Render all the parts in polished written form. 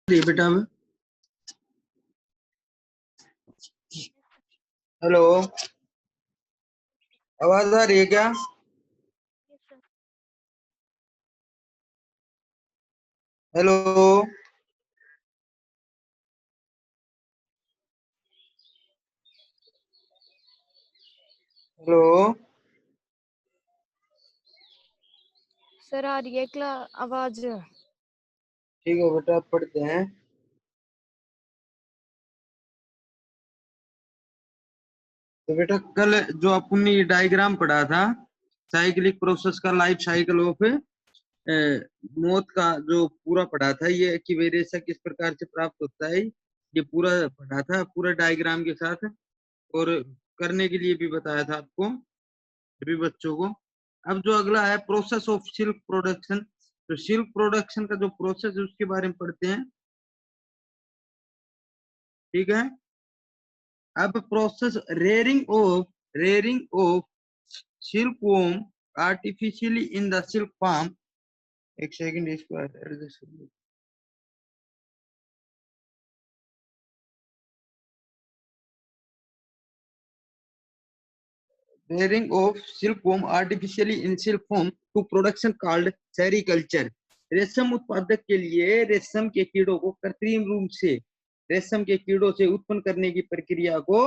बेटा में हेलो, आवाज आ रही है क्या? Hello hello. सर आ रही है आवाज। ठीक है बेटा, आप पढ़ते हैं। तो बेटा कल जो आपने ये डायग्राम पढ़ा था साइक्लिक प्रोसेस का, लाइफ साइकिल ऑफ मौत का जो पूरा पढ़ा था, ये कि वे रेशा किस प्रकार से प्राप्त होता है, ये पूरा पढ़ा था पूरा डायग्राम के साथ। और करने के लिए भी बताया था आपको सभी बच्चों को। अब जो अगला है प्रोसेस ऑफ सिल्क प्रोडक्शन, तो सिल्क प्रोडक्शन का जो प्रोसेस है उसके बारे में पढ़ते हैं। ठीक है। अब process rearing of silkworm artificially in the silk farm. एक सेकंड इसको एडजस्ट कर लो। Rearing of silkworm artificially in silk form to production called sericulture. रेशम उत्पादक के लिए रेशम के कीड़ों को कृत्रिम रूप से रेशम के कीड़ों से उत्पन्न करने की प्रक्रिया को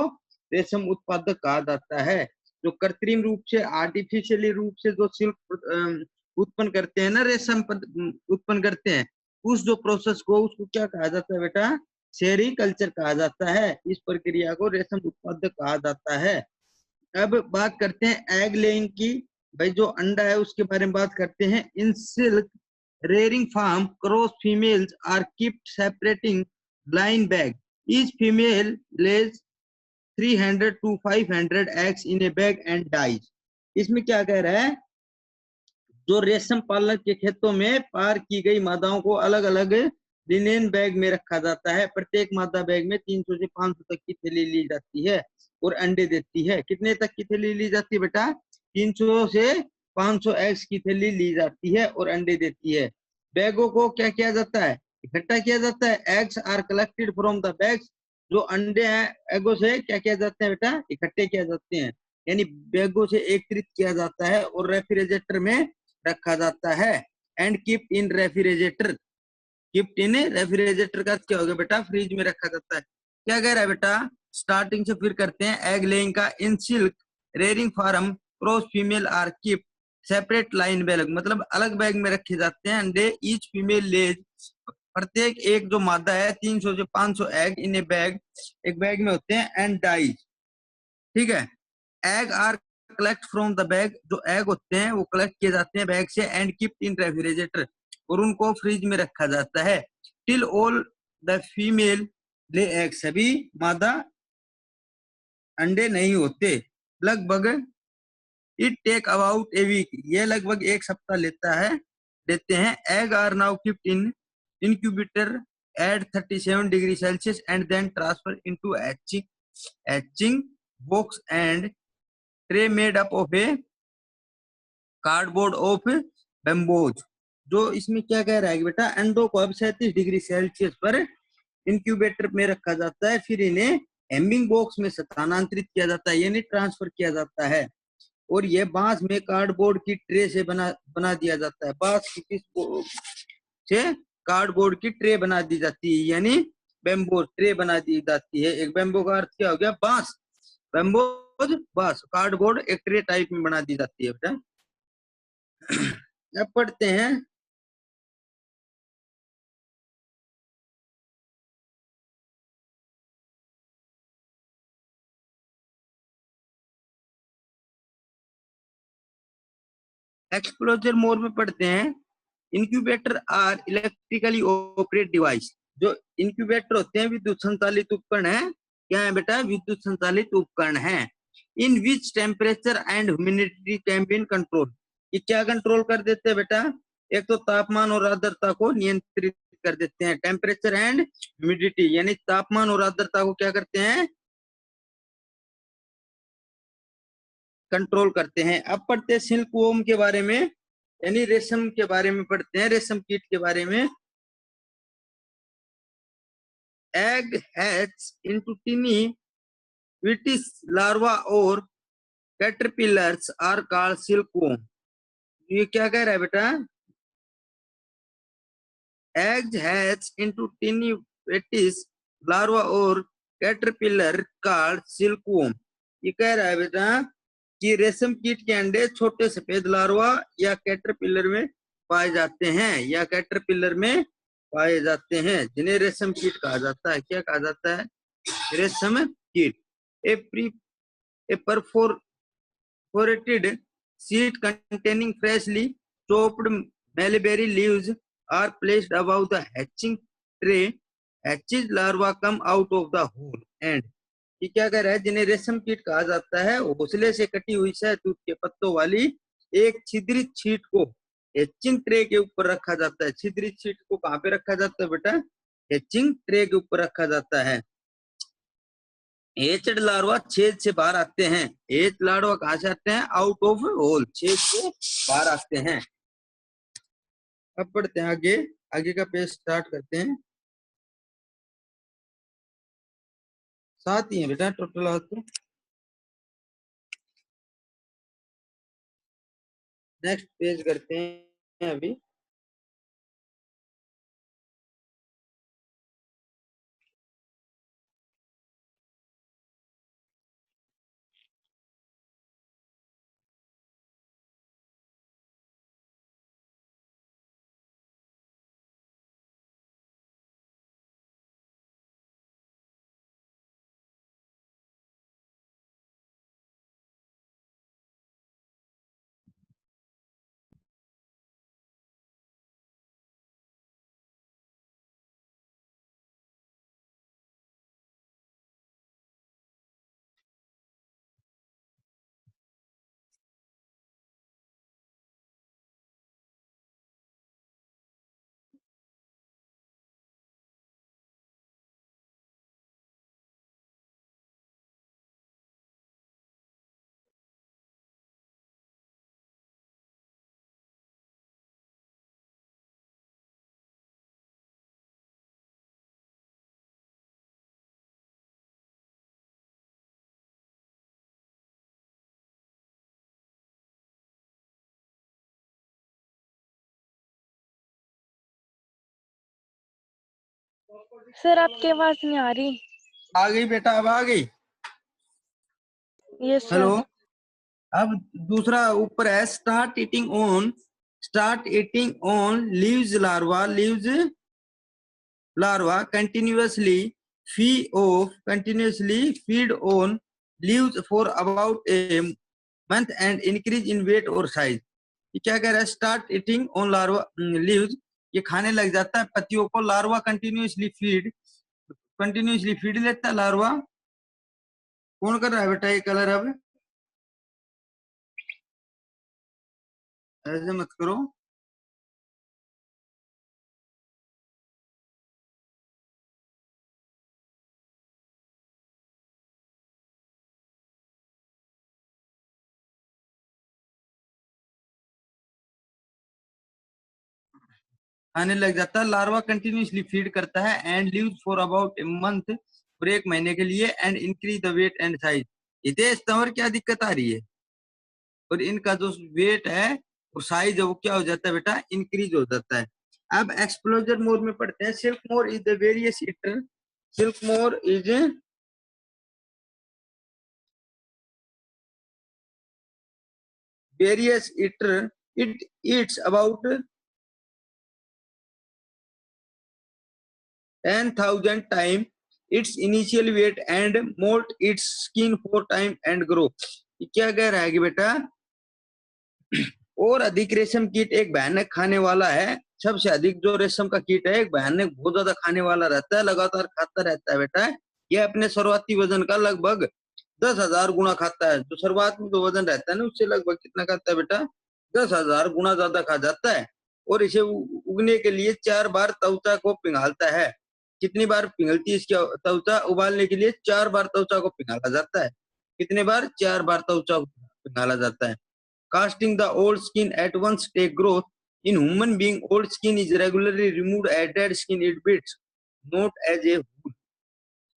रेशम उत्पादक कहा जाता है। जो कृत्रिम रूप से आर्टिफिशियली रूप से जो सिल्क उत्पन्न करते हैं ना, रेशम उत्पन्न करते हैं, उस जो प्रोसेस को उसको क्या कहा जाता है बेटा? सेरीकल्चर कहा जाता है। इस प्रक्रिया को रेशम उत्पादक कहा जाता है। अब बात करते हैं एग लेइंग की। भाई जो अंडा है उसके बारे में बात करते हैं। In silk rearing farm cross females are kept separating blind bag. Each female lays 300 to 500 eggs in a bag and dies। इसमें क्या कह रहा है? जो रेशम पालन के खेतों में पार की गई मादाओं को अलग अलग लिनेन बैग में रखा जाता है। प्रत्येक मादा बैग में 300 से 500 तक की थैली ली जाती है और अंडे देती है। कितने तक की थैली ली जाती है बेटा? 300 से 500 एग्स की थैली ली जाती है और अंडे देती है। बैगों को क्या किया जाता है? इकट्ठा किया जाता है। Eggs are collected from the bags. जो अंडे हैं एगों से क्या किया जाते हैं बेटा? इकट्ठे किया जाते हैं, यानी बैगों से एकत्रित किया जाता है और रेफ्रिजरेटर में रखा जाता है। And keep in refrigerator. Keep in refrigerator का क्या होगा बेटा? फ्रिज में रखा जाता है। क्या कह रहा है बेटा? स्टार्टिंग से फिर करते हैं। एग लेइंग का in silk rearing farm cross female are keep separate line bag, मतलब अलग बैग में रखे जाते हैं अंडे। ईच फीमेल लेज, प्रत्येक एक जो मादा है 300 से 500 एग इन ए बैग, एक बैग में होते हैं। And dies. ठीक है। Egg are collect from the bag, जो एग होते हैं वो कलेक्ट किए जाते हैं बैग से। एंड कीप्ड इन रेफ्रिजरेटर, और उनको फ्रिज में रखा जाता है। Till all the female lay egg, सभी मादा अंडे नहीं होते। लगभग it take about a week, ये लगभग एक सप्ताह लेते हैं। Egg are now kept in incubator at 37 degree Celsius and then transfer into hatching box and tray made up of a cardboard of bamboos. जो इसमें क्या कह रहा है कि बेटा अंडों को अब 37 डिग्री सेल्सियस पर इंक्यूबेटर में रखा जाता है, फिर इन्हें हेमिंग बॉक्स में स्थानांतरित किया जाता है, यानी ट्रांसफर किया जाता है। और ये बांस में कार्डबोर्ड की ट्रे से बना दिया जाता है। बांस की किस से कार्डबोर्ड की ट्रे बना दी जाती है, यानी बेम्बो ट्रे बना दी जाती है। एक बेम्बो का अर्थ क्या हो गया? बांस। बेम्बो बांस, कार्डबोर्ड एक ट्रे टाइप में बना दी जाती है बेटा। अब पढ़ते हैं एक्सप्लोजर मोड में। पढ़ते हैं incubator are electrically operate device. जो इंक्यूबेटर होते हैं विद्युत संचालित उपकरण है। क्या है बेटा? विद्युत संचालित उपकरण है। In which temperature and humidity can be control, ये क्या कंट्रोल कर देते हैं बेटा? एक तो तापमान और आर्द्रता को नियंत्रित कर देते हैं। टेम्परेचर एंड ह्यूमिडिटी, यानी तापमान और आर्द्रता को क्या करते हैं? कंट्रोल करते हैं। अब पढ़ते हैं सिल्क वोम के बारे में, यानी रेशम के बारे में पढ़ते हैं, रेशम कीट के बारे में। egg hatch into tiny vitis larva or caterpillars are called silkworm. ये क्या कह रहा है बेटा? Eggs hatch into tiny vitis larva or caterpillar called silkworm. ये कह रहा है बेटा कि रेशम कीट के अंडे छोटे सफेद लार्वा या कैटरपिलर में पाए जाते हैं जिन्हें रेशम कीट कहा जाता है। क्या कहा जाता है? रेशम कीट। ए perforated sheet containing freshly chopped mulberry leaves are placed above the hatching tray. Hatches larva come out of the hole and ये क्या कह रहा है? जिन्हें रेशम कीट कहा जाता है घोंसले से कटी हुई शहतूत के पत्तों वाली एक छिद्रित शीट को हैचिंग ट्रे के ऊपर रखा जाता है। छिद्रित शीट को कहाँ पे रखा जाता है बेटा? हैचिंग ट्रे के ऊपर रखा जाता है। एचड लार्वा छेद से बाहर आते हैं। एच लार्वा कहाँ से आते हैं? आउट ऑफ होल, छेद से बाहर आते हैं। अब पढ़ते हैं आगे, आगे का पेज स्टार्ट करते हैं। 7 ही है बेटा टोटल आंसर। नेक्स्ट पेज करते हैं अभी। सर आपकी आवाज नहीं आ रही। आ गई बेटा, अब आ गई। Yes hello. सर। अब दूसरा ऊपर है start eating on leaves larva continuously feed on leaves for about a month and increase in weight or size. ये क्या कह रहा है? Start eating on larva leaves, ये खाने लग जाता है पत्तियों को। लार्वा कंटिन्यूअसली फीड लेता है लार्वा। कौन कर रहा है बेटा ये कलर? अब ऐसे मत करो। खाने लग जाता है। लार्वा कंटिन्यूअसली फीड करता है and lives for about a month, और 1 महीने के लिए, and increase the weight and size. इतने स्तंवर क्या दिक्कत आ रही है? और इनका जो वेट है और साइज है वो क्या हो जाता है बेटा? इंक्रीज हो जाता है। अब एक्सप्लोजर मोर में पढ़ते हैं। Silk more is the various eater. Silk more is various eater. It eats about 10,000 times its initial weight and molt its skin 4 times and grow. ये क्या कह रहा है कि बेटा और अधिक रेशम कीट एक भयानक खाने वाला है। सबसे अधिक जो रेशम का कीट है एक भयानक बहुत ज्यादा खाने वाला रहता है, लगातार खाता रहता है बेटा। यह अपने शुरुआती वजन का लगभग 10,000 गुना खाता है। जो शुरुआत में जो वजन रहता है ना उससे लगभग कितना खाता है बेटा? 10,000 गुना ज्यादा खा जाता है। और इसे उगने के लिए 4 बार त्वचा को पिघालता है। कितनी बार पिघलती है इसकी त्वचा? उबालने के लिए 4 बार त्वचा को पिघाला जाता है। कितने बार? 4 बार त्वचा को पिघाला जाता है। Casting the old skin at once take growth. In human being, old skin is regularly removed as dead skin it beats, not as a wool.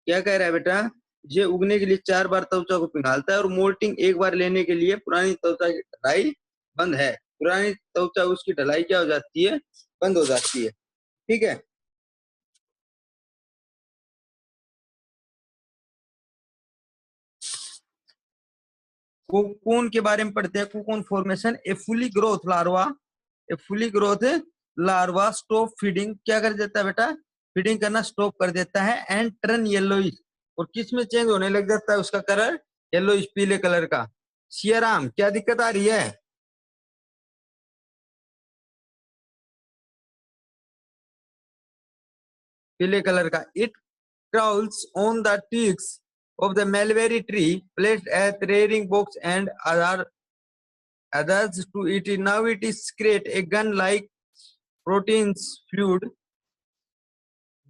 क्या कह रहा है बेटा, ये उगने के लिए 4 बार त्वचा को पिघालता है और मोल्टिंग एक बार लेने के लिए पुरानी त्वचा की ढलाई बंद है। पुरानी त्वचा उसकी ढलाई क्या हो जाती है, बंद हो जाती है। ठीक है, कोकून के बारे में पढ़ते हैं। Cocoon formation, a fully growth larva, a fully growth larva stop feeding, क्या कर देता है बेटा, फीडिंग करना स्टॉप कर देता है एंड टर्न येलोइश, और किस में चेंज होने लग जाता है उसका कलर, येलोइश, पीले कलर का। सियाराम, क्या दिक्कत आ रही है, पीले कलर का। It crawls on the twigs of the mulberry tree placed at rearing box and others to eat. Now it is secrete a gun-like proteins fluid.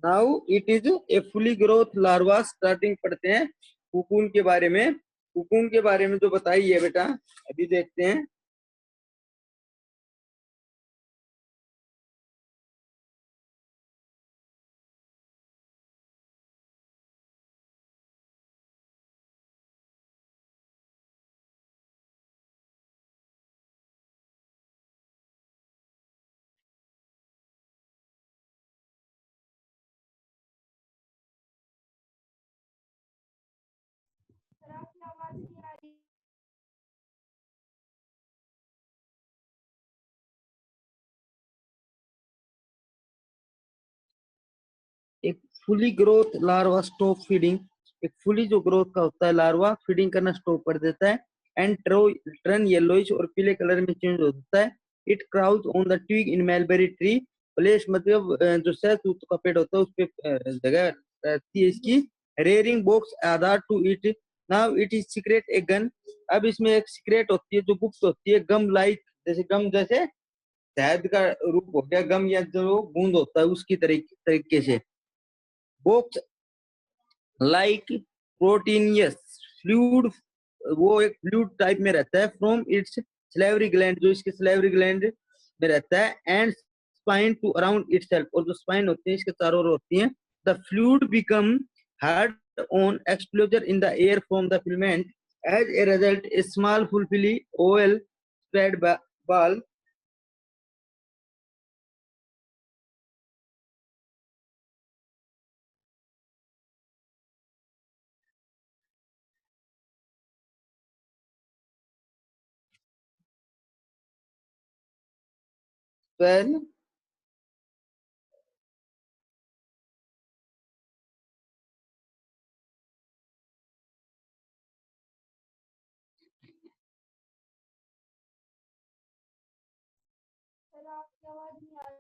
Now it is a fully growth larva starting। पढ़ते हैं cocoon के बारे में। Cocoon के बारे में जो बताई है बेटा, अभी देखते हैं। सर आपकी आवाज नहीं आ रही। एक fully growth larva stop feeding, एक फुली जो ग्रोथ का होता है लार्वा फीडिंग करना स्टॉप कर देता है एंड टर्न येलोइश, और पीले कलर में चेंज हो जाता है। It crawls on the twig in mulberry tree, place मतलब जो सहतूत का पेड़ होता है उस पे जगह रहती है इसकी। Rearing box adhere to it. Now it is secrete a gum, अब इसमें एक सीक्रेट होती है जो गुप्त होती है, गम लाइक, जैसे गम जैसे शहद का रूप हो गया गम, या जो बूंद होता है उसकी तरीके से। बॉक्स लाइक प्रोटीनियस फ्लूइड, वो एक फ्लूइड टाइप में रहता है। फ्रॉम इट्स स्लेवरी ग्लैंड, जो इसके स्लेवरी ग्लैंड में रहता है, and spin to around itself, और जो स्पाइन होती है इसके चारों ओर होती है। The fluid become hard on exposure in the air from the filament, as a result a small fluffily oval spread ball. well sir आपकी आवाज नहीं आ रही।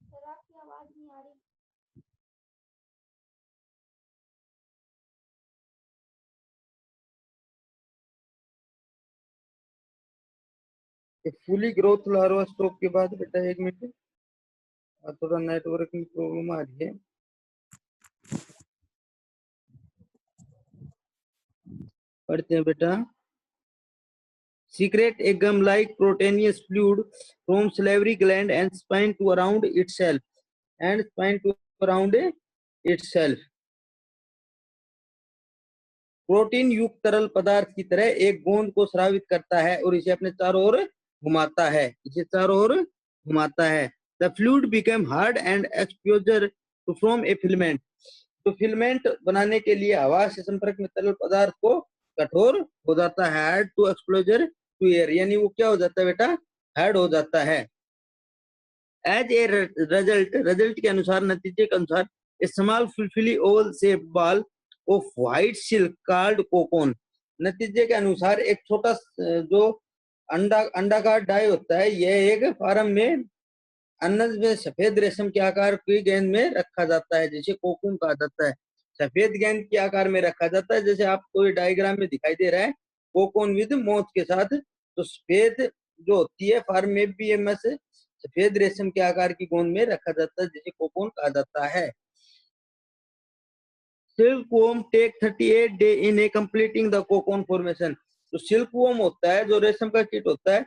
सर आपकी आवाज नहीं आ रही। फुली ग्रोथ लार्वा स्टॉक के बाद बेटा, एक मिनट, थोड़ा नेटवर्क की प्रॉब्लम आ रही है। पढ़ते हैं बेटा। Secrete a gum-like proteinous fluid from salivary gland and spine to around itself, and spine to around itself. Protein युक्त तरल पदार्थ की तरह एक गोंद को स्रावित करता है और इसे अपने चारों ओर घुमाता है, इसे चारों ओर घुमाता है। The fluid become hard and exposure to from a filament, तो फिलामेंट बनाने के लिए हवा से संपर्क में तरल पदार्थ को कठोर हो जाता है। Hard to exposure to air, यानी वो क्या हो जाता है बेटा, हार्ड हो जाता है। एज ए रिजल्ट, रिजल्ट के अनुसार, नतीजे के अनुसार, a small fluffily oval shape ball of white silk called cocoon, नतीजे के अनुसार एक छोटा जो अंडाकार डाई होता है, यह एक फार्म में अन्नज में सफेद रेशम के आकार की गेंद में रखा जाता है, जिसे कोकून कहा जाता है। सफेद गेंद के आकार में रखा जाता है, जैसे आपको ये डायग्राम में दिखाई दे रहा है, कोकून विद मोथ के साथ। तो सफेद जो होती है फार्म में भी सफेद रेशम के आकार की गोंद में रखा जाता है, जिसे कोकून कहा जाता है। Silkworm take 38 day in completing the cocoon formation, तो सिल्कवॉर्म होता है जो रेशम का कीट होता है,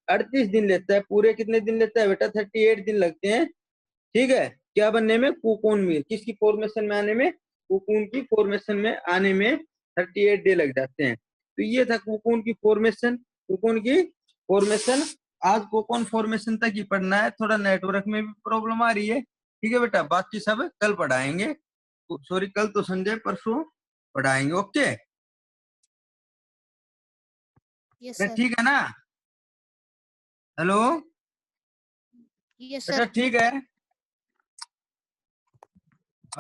38 दिन लेता है। पूरे कितने दिन लेता है बेटा? 38 दिन लगते हैं, ठीक है, क्या बनने में? कोकून में। किसकी फॉर्मेशन में आने में? कोकून की फॉर्मेशन में आने में 38 डे लग जाते हैं। तो ये था कोकून की फॉर्मेशन। कोकून की फॉर्मेशन आज कोकून फॉर्मेशन तक ही पढ़ना है, थोड़ा नेटवर्क में भी प्रॉब्लम आ रही है, ठीक है बेटा, बाकी सब कल पढ़ाएंगे। सॉरी, कल तो संडे, परसों पढ़ाएंगे। Okay, yes sir. ठीक है ना? हेलो यस बेटा, सर। ठीक है?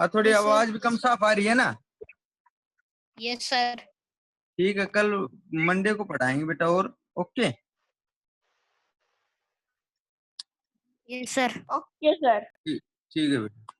थोड़ी यस आवाज सर। भी कम साफ आ रही है ना? Yes sir. ठीक है, कल मंडे को पढ़ाएंगे बेटा। और okay, yes sir. Okay sir. ठीक है बेटा।